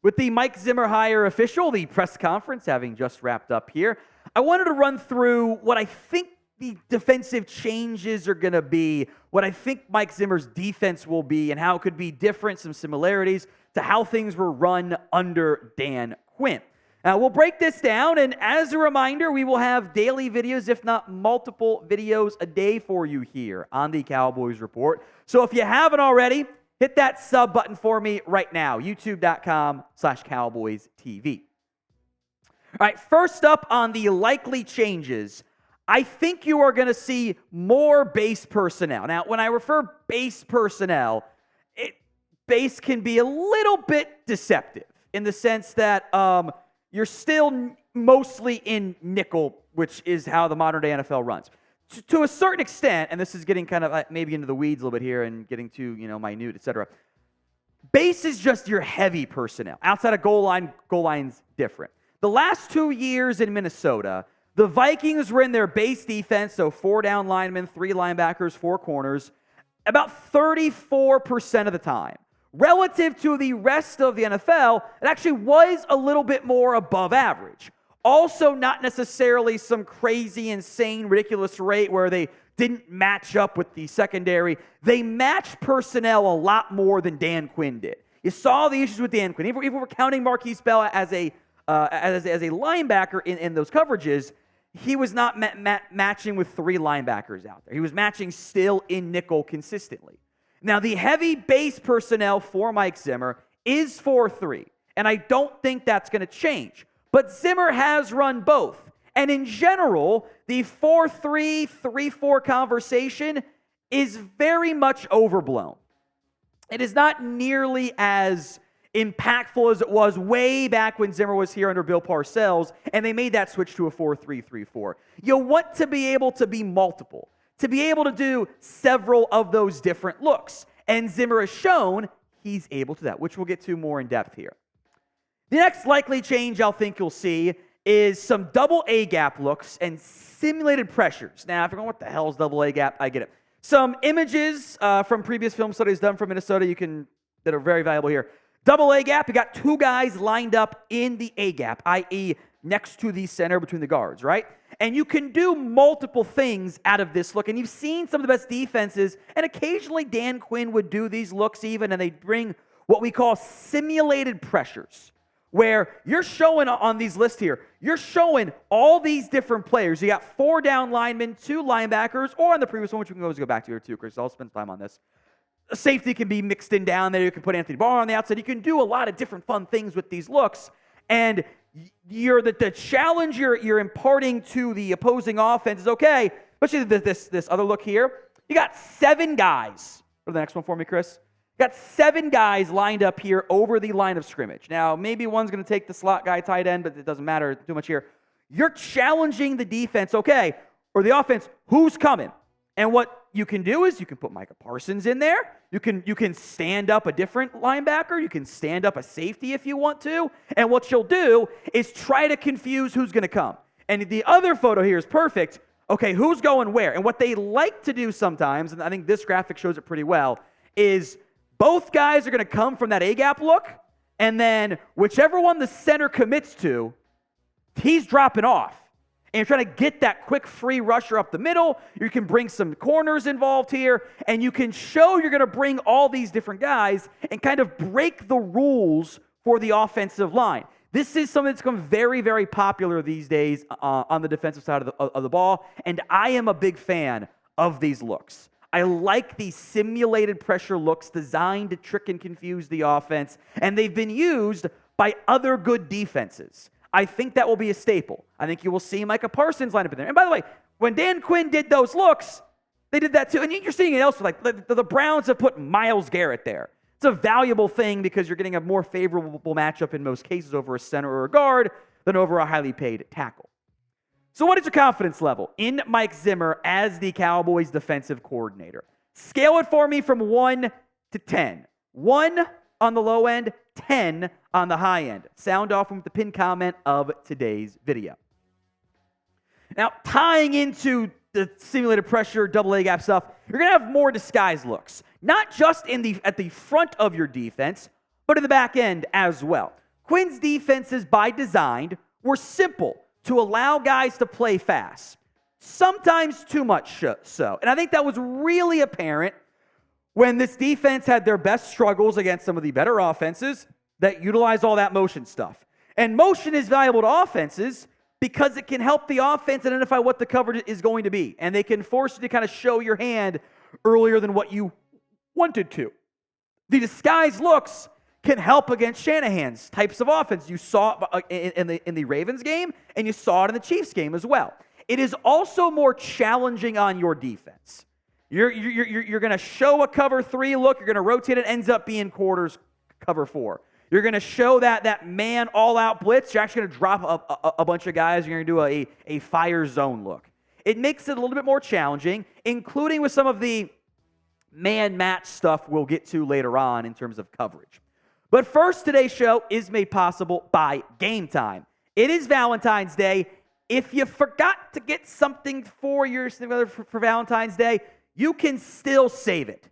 With the Mike Zimmer hire official, the press conference having just wrapped up here, I wanted to run through what I think the defensive changes are going to be, what I think Mike Zimmer's defense will be, and how it could be different, some similarities to how things were run under Dan Quinn. We'll break this down, and as a reminder, we will have daily videos, if not multiple videos a day for you here on the Cowboys Report. So if you haven't already, hit that sub button for me right now, youtube.com/CowboysTV. All right, first up on the likely changes, I think you are going to see more base personnel. Now, when I refer base personnel, base can be a little bit deceptive in the sense that you're still mostly in nickel, which is how the modern-day NFL runs. To a certain extent, and this is getting kind of maybe into the weeds a little bit here and getting too, minute, etc. Base is just your heavy personnel. Outside of goal line's different. The last 2 years in Minnesota, the Vikings were in their base defense, so 4 down linemen, 3 linebackers, 4 corners, about 34% of the time. Relative to the rest of the NFL, it actually was a little bit more above average. Also, not necessarily some crazy, insane, ridiculous rate where they didn't match up with the secondary. They matched personnel a lot more than Dan Quinn did. You saw the issues with Dan Quinn. Even if we're counting Marquise Bell as a linebacker in those coverages, he was not matching with 3 linebackers out there. He was matching still in nickel consistently. Now, the heavy base personnel for Mike Zimmer is 4-3, and I don't think that's going to change. But Zimmer has run both. And in general, the 4-3, 3-4 conversation is very much overblown. It is not nearly as impactful as it was way back when Zimmer was here under Bill Parcells, and they made that switch to a 4-3, 3-4. You want to be able to be multiple, to be able to do several of those different looks. And Zimmer has shown he's able to do that, which we'll get to more in depth here. The next likely change I'll think you'll see is some double A-gap looks and simulated pressures. Now, if you're going, what the hell is double A-gap? I get it. Some images from previous film studies done from Minnesota that are very valuable here. Double A-gap, you got 2 guys lined up in the A-gap, i.e. next to the center between the guards, right? And you can do multiple things out of this look. And you've seen some of the best defenses, and occasionally Dan Quinn would do these looks even, and they'd bring what we call simulated pressures, where you're showing on these lists here, you're showing all these different players. You got 4 down linemen, 2 linebackers, or on the previous one, which we can always go back to here too, Chris. I'll spend time on this. A safety can be mixed in down there. You can put Anthony Barr on the outside. You can do a lot of different fun things with these looks. And the challenge you're imparting to the opposing offense is, okay, especially this other look here. You got 7 guys. Go to the next one for me, Chris. Got 7 guys lined up here over the line of scrimmage. Now, maybe one's going to take the slot guy tight end, but it doesn't matter too much here. You're challenging the defense, okay, or the offense, who's coming? And what you can do is you can put Micah Parsons in there. You can stand up a different linebacker. You can stand up a safety if you want to. And what you'll do is try to confuse who's going to come. And the other photo here is perfect. Okay, who's going where? And what they like to do sometimes, and I think this graphic shows it pretty well, is both guys are going to come from that A-gap look, and then whichever one the center commits to, he's dropping off. And you're trying to get that quick free rusher up the middle. You can bring some corners involved here, and you can show you're going to bring all these different guys and kind of break the rules for the offensive line. This is something that's become very, very popular these days on the defensive side of the ball, and I am a big fan of these looks. I like these simulated pressure looks designed to trick and confuse the offense, and they've been used by other good defenses. I think that will be a staple. I think you will see Micah Parsons line up in there. And by the way, when Dan Quinn did those looks, they did that too. And you're seeing it elsewhere. Like the Browns have put Myles Garrett there. It's a valuable thing because you're getting a more favorable matchup in most cases over a center or a guard than over a highly paid tackle. So what is your confidence level in Mike Zimmer as the Cowboys defensive coordinator? Scale it for me from 1 to 10. 1 on the low end, 10 on the high end. Sound off with the pinned comment of today's video. Now, tying into the simulated pressure, double A-gap stuff, you're going to have more disguise looks. Not just at the front of your defense, but in the back end as well. Quinn's defenses by design were simple to allow guys to play fast, sometimes too much so. And I think that was really apparent when this defense had their best struggles against some of the better offenses that utilize all that motion stuff. And motion is valuable to offenses because it can help the offense identify what the coverage is going to be. And they can force you to kind of show your hand earlier than what you wanted to. The disguised looks can help against Shanahan's types of offense. You saw it in the Ravens game, and you saw it in the Chiefs game as well. It is also more challenging on your defense. You're going to show a cover 3 look. You're going to rotate it. Ends up being quarters cover 4. You're going to show that man all-out blitz. You're actually going to drop a bunch of guys. You're going to do a fire zone look. It makes it a little bit more challenging, including with some of the man-match stuff we'll get to later on in terms of coverage. But first, today's show is made possible by Game Time. It is Valentine's Day. If you forgot to get something for your for Valentine's Day, you can still save it.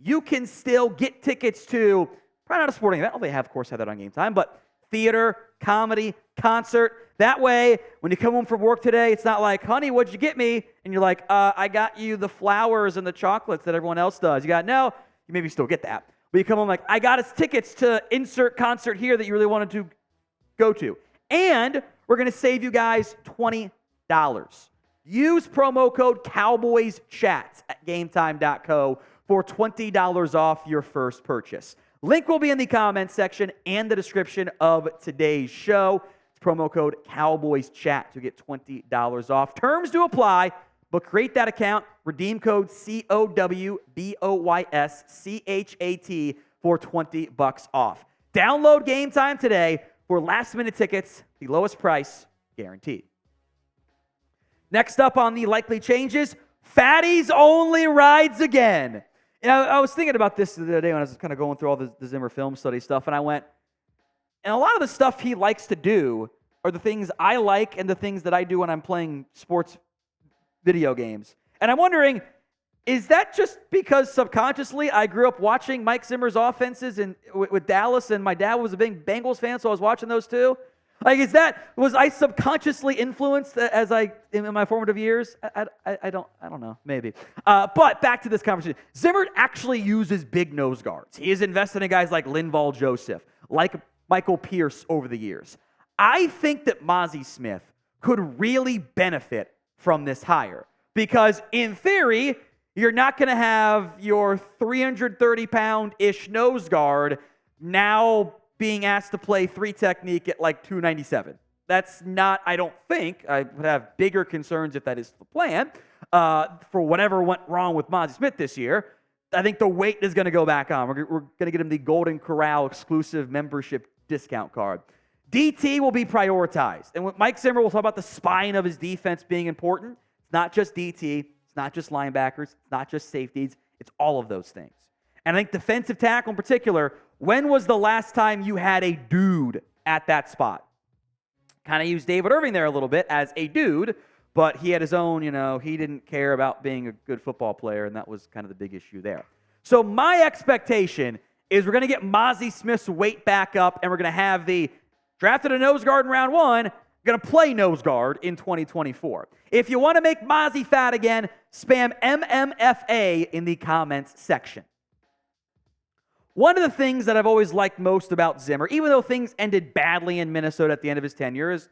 You can still get tickets to, probably not a sporting event, although they of course have that on Game Time, but theater, comedy, concert. That way, when you come home from work today, it's not like, honey, what'd you get me? And you're like, I got you the flowers and the chocolates that everyone else does. You got, no, you maybe still get that. But you come home like, I got us tickets to insert concert here that you really wanted to go to. And we're going to save you guys $20. Use promo code CowboysChat at GameTime.co for $20 off your first purchase. Link will be in the comments section and the description of today's show. It's promo code CowboysChat to get $20 off. Terms do apply, but create that account. Redeem code COWBOYSCHAT for $20 off. Download Game Time today for last-minute tickets, the lowest price guaranteed. Next up on the likely changes, Fatties only rides again. You know, I was thinking about this the other day when I was kind of going through all the Zimmer film study stuff, and I went, and a lot of the stuff he likes to do are the things I like and the things that I do when I'm playing sports video games. And I'm wondering, is that just because subconsciously I grew up watching Mike Zimmer's offenses with Dallas, and my dad was a big Bengals fan, so I was watching those too? Like, was I subconsciously influenced in my formative years? I don't know, maybe. But back to this conversation. Zimmer actually uses big nose guards. He has invested in guys like Linval Joseph, like Michael Pierce over the years. I think that Mazi Smith could really benefit from this hire because, in theory, you're not going to have your 330-pound-ish nose guard now being asked to play 3 technique at like 297. That's not, I don't think, I would have bigger concerns if that is the plan, for whatever went wrong with Mazi Smith this year. I think the weight is going to go back on. We're going to get him the Golden Corral exclusive membership discount card. DT will be prioritized. And with Mike Zimmer, we'll talk about the spine of his defense being important. It's not just DT. It's not just linebackers. It's not just safeties. It's all of those things. And I think defensive tackle in particular, when was the last time you had a dude at that spot? Kind of used David Irving there a little bit as a dude, but he had his own, he didn't care about being a good football player, and that was kind of the big issue there. So my expectation is we're going to get Mazi Smith's weight back up, and we're going to have the drafted a nose guard in round 1, going to play nose guard in 2024. If you want to make Mazi fat again, spam MMFA in the comments section. One of the things that I've always liked most about Zimmer, even though things ended badly in Minnesota at the end of his tenure, is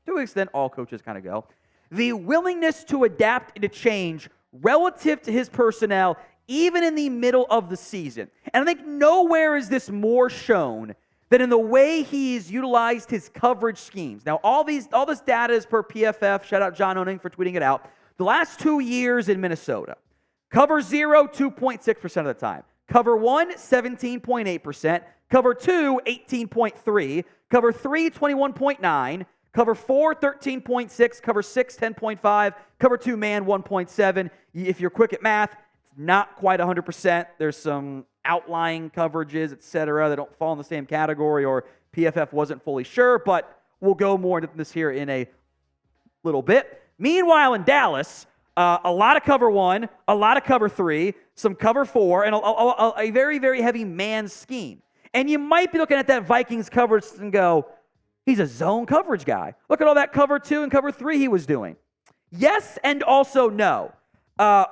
to an extent all coaches kind of go, the willingness to adapt and to change relative to his personnel, even in the middle of the season. And I think nowhere is this more shown than in the way he's utilized his coverage schemes. Now, all this data is per PFF. Shout out John Oning for tweeting it out. The last 2 years in Minnesota, cover 0, 2.6% of the time. Cover 1, 17.8%. Cover 2, 18.3%. Cover 3, 21.9%. Cover 4, 13.6%. Cover 6, 10.5%. Cover 2 man, 1.7%. If you're quick at math, it's not quite 100%. There's some outlying coverages, etc., that don't fall in the same category, or PFF wasn't fully sure, but we'll go more into this here in a little bit. Meanwhile, in Dallas, a lot of cover 1, a lot of cover 3, some cover 4, and a very, very heavy man scheme. And you might be looking at that Vikings coverage and go, he's a zone coverage guy. Look at all that cover 2 and cover 3 he was doing. Yes and also no.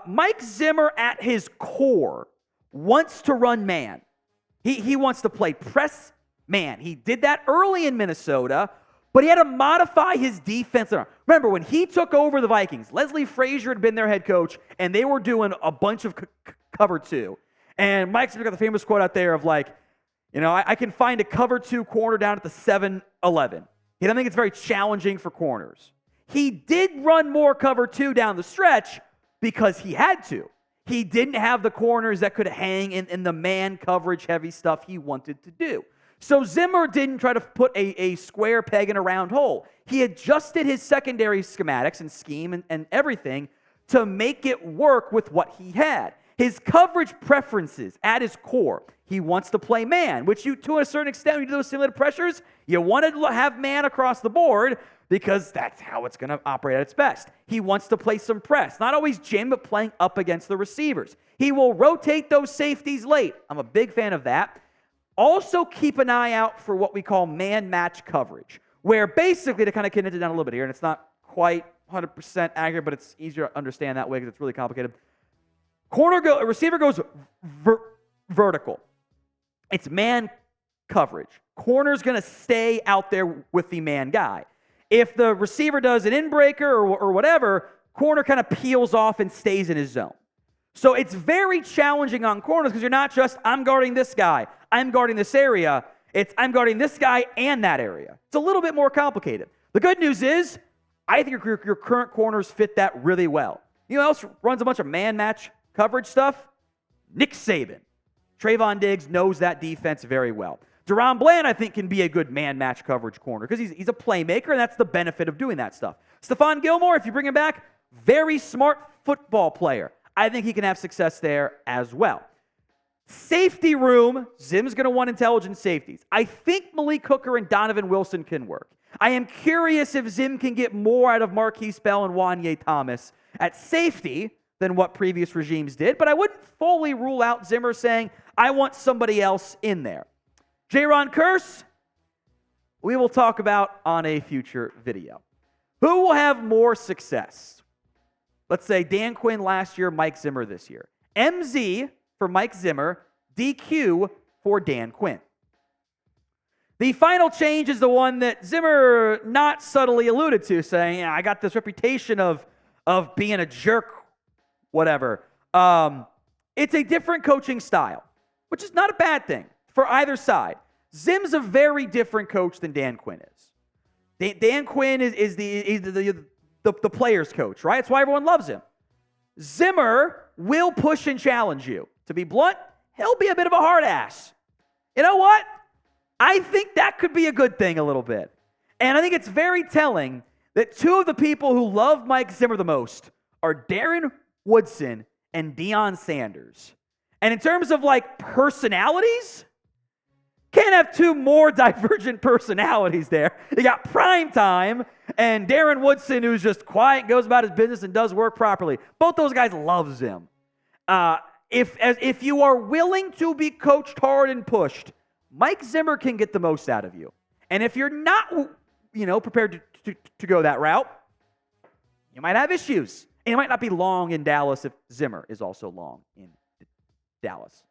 Mike Zimmer at his core wants to run man. He wants to play press man. He did that early in Minnesota, but he had to modify his defense. Remember, when he took over the Vikings, Leslie Frazier had been their head coach, and they were doing a bunch of cover 2. And Mike Zimmer got the famous quote out there of like, I can find a cover 2 corner down at the 7-11. He doesn't think it's very challenging for corners. He did run more cover 2 down the stretch because he had to. He didn't have the corners that could hang in the man coverage heavy stuff he wanted to do. So Zimmer didn't try to put a square peg in a round hole. He adjusted his secondary schematics and scheme and everything to make it work with what he had. His coverage preferences at his core, he wants to play man, which to a certain extent, when you do those simulated pressures, you want to have man across the board because that's how it's going to operate at its best. He wants to play some press, not always jam, but playing up against the receivers. He will rotate those safeties late. I'm a big fan of that. Also keep an eye out for what we call man-match coverage, where basically, to kind of condense it down a little bit here, and it's not quite 100% accurate, but it's easier to understand that way because it's really complicated. Receiver goes vertical. It's man coverage. Corner's going to stay out there with the man guy. If the receiver does an in-breaker or whatever, corner kind of peels off and stays in his zone. So it's very challenging on corners because you're not just, I'm guarding this guy, I'm guarding this area. It's, I'm guarding this guy and that area. It's a little bit more complicated. The good news is, I think your current corners fit that really well. You know who else runs a bunch of man-match coverage stuff? Nick Saban. Trayvon Diggs knows that defense very well. Deron Bland, I think, can be a good man-match coverage corner because he's a playmaker, and that's the benefit of doing that stuff. Stephon Gilmore, if you bring him back, very smart football player. I think he can have success there as well. Safety room, Zim's going to want intelligent safeties. I think Malik Hooker and Donovan Wilson can work. I am curious if Zim can get more out of Marquise Bell and Wanye Thomas at safety than what previous regimes did, but I wouldn't fully rule out Zimmer saying, I want somebody else in there. Jaron Kearse, we will talk about on a future video. Who will have more success? Let's say Dan Quinn last year, Mike Zimmer this year. MZ for Mike Zimmer, DQ for Dan Quinn. The final change is the one that Zimmer not subtly alluded to, saying, yeah, I got this reputation of being a jerk, whatever. It's a different coaching style, which is not a bad thing for either side. Zim's a very different coach than Dan Quinn is. Dan Quinn is the player's coach, right? That's why everyone loves him. Zimmer will push and challenge you. To be blunt, he'll be a bit of a hard ass. You know what? I think that could be a good thing a little bit. And I think it's very telling that two of the people who love Mike Zimmer the most are Darren Woodson and Deion Sanders. And in terms of like personalities, can't have two more divergent personalities there. You got Primetime and Darren Woodson, who's just quiet, goes about his business, and does work properly. Both those guys love Zim. If you are willing to be coached hard and pushed, Mike Zimmer can get the most out of you. And if you're not, prepared to go that route, you might have issues. And it might not be long in Dallas if Zimmer is also long in Dallas.